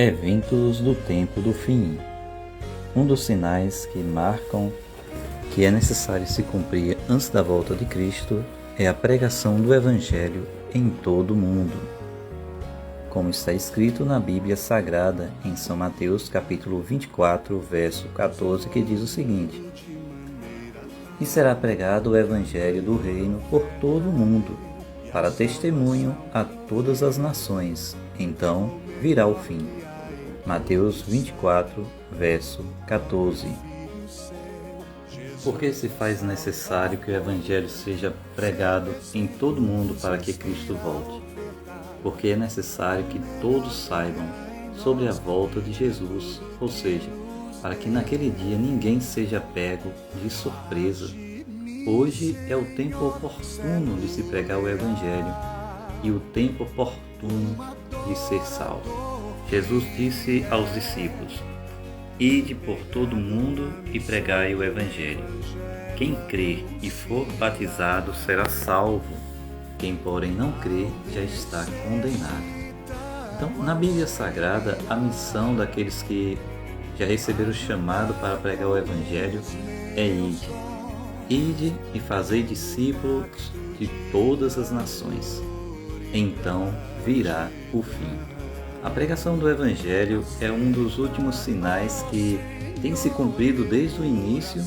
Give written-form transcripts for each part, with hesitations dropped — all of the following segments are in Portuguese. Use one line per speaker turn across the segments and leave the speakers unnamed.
Eventos do tempo do fim. Um dos sinais que marcam que é necessário se cumprir antes da volta de Cristo é a pregação do Evangelho em todo o mundo, como está escrito na Bíblia Sagrada em São Mateus capítulo 24, verso 14, que diz o seguinte: E será pregado o Evangelho do Reino por todo o mundo, para testemunho a todas as nações, então virá o fim. Mateus 24, verso 14. Por que se faz necessário que o Evangelho seja pregado em todo o mundo para que Cristo volte? Porque é necessário que todos saibam sobre a volta de Jesus, ou seja, para que naquele dia ninguém seja pego de surpresa. Hoje é o tempo oportuno de se pregar o Evangelho e o tempo oportuno de ser salvo. Jesus disse aos discípulos: Ide por todo o mundo e pregai o Evangelho. Quem crer e for batizado será salvo. Quem, porém, não crer já está condenado. Então, na Bíblia Sagrada, a missão daqueles que já receberam o chamado para pregar o Evangelho é ide. Ide e fazei discípulos de todas as nações. Então virá o fim. A pregação do Evangelho é um dos últimos sinais que tem se cumprido desde o início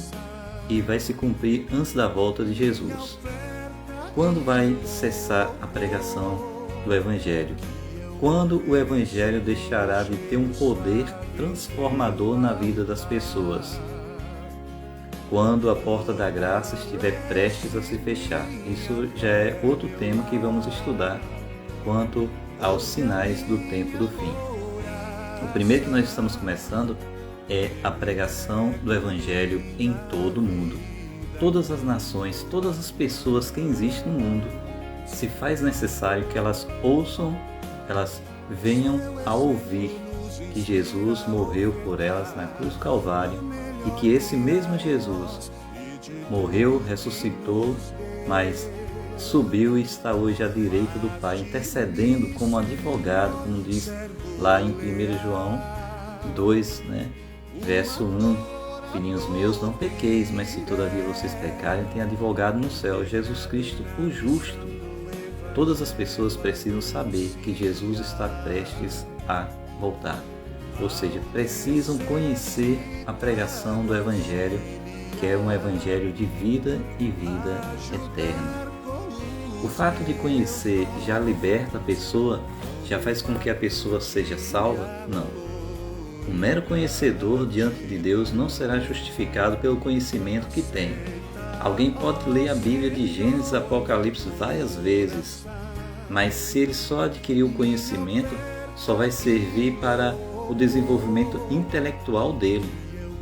e vai se cumprir antes da volta de Jesus. Quando vai cessar a pregação do Evangelho? Quando o Evangelho deixará de ter um poder transformador na vida das pessoas? Quando a porta da graça estiver prestes a se fechar. Isso já é outro tema que vamos estudar quanto aos sinais do tempo do fim. O primeiro que nós estamos começando é a pregação do Evangelho em todo o mundo. Todas as nações, todas as pessoas que existem no mundo, se faz necessário que elas ouçam, elas venham a ouvir que Jesus morreu por elas na cruz do Calvário e que esse mesmo Jesus morreu, ressuscitou, mas subiu e está hoje à direita do Pai, intercedendo como advogado, como diz lá em 1 João 2, verso 1. Filhinhos meus, não pequeis, mas se todavia vocês pecarem, tem advogado no céu, Jesus Cristo, o justo. Todas as pessoas precisam saber que Jesus está prestes a voltar. Ou seja, precisam conhecer a pregação do Evangelho, que é um Evangelho de vida e vida eterna. O fato de conhecer já liberta a pessoa, já faz com que a pessoa seja salva? Não. O mero conhecedor diante de Deus não será justificado pelo conhecimento que tem. Alguém pode ler a Bíblia de Gênesis e Apocalipse várias vezes, mas se ele só adquirir o conhecimento, só vai servir para o desenvolvimento intelectual dele,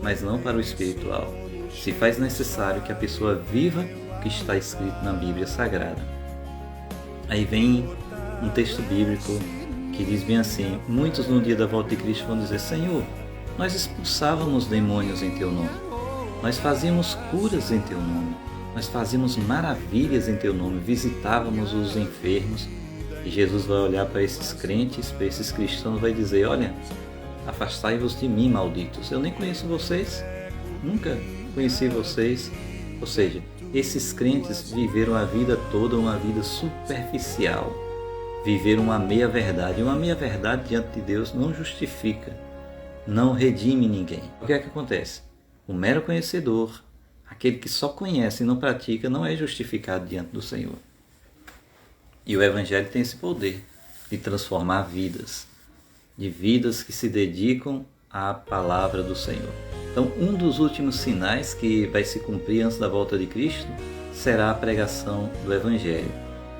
mas não para o espiritual. Se faz necessário que a pessoa viva o que está escrito na Bíblia Sagrada. Aí vem um texto bíblico que diz bem assim: muitos no dia da volta de Cristo vão dizer: Senhor, nós expulsávamos demônios em Teu nome, nós fazíamos curas em Teu nome, nós fazíamos maravilhas em Teu nome, visitávamos os enfermos. E Jesus vai olhar para esses crentes, para esses cristãos, vai dizer: olha, afastai-vos de mim, malditos, eu nem conheço vocês, nunca conheci vocês. Ou seja, esses crentes viveram a vida toda uma vida superficial, viveram uma meia-verdade. E uma meia-verdade diante de Deus não justifica, não redime ninguém. O que é que acontece? O mero conhecedor, aquele que só conhece e não pratica, não é justificado diante do Senhor. E o Evangelho tem esse poder de transformar vidas, de vidas que se dedicam à palavra do Senhor. Então, um dos últimos sinais que vai se cumprir antes da volta de Cristo será a pregação do Evangelho.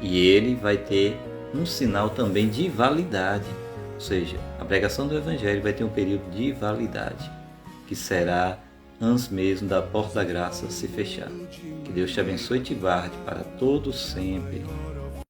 E ele vai ter um sinal também de validade. Ou seja, a pregação do Evangelho vai ter um período de validade, que será antes mesmo da porta da graça se fechar. Que Deus te abençoe e te guarde para todos sempre.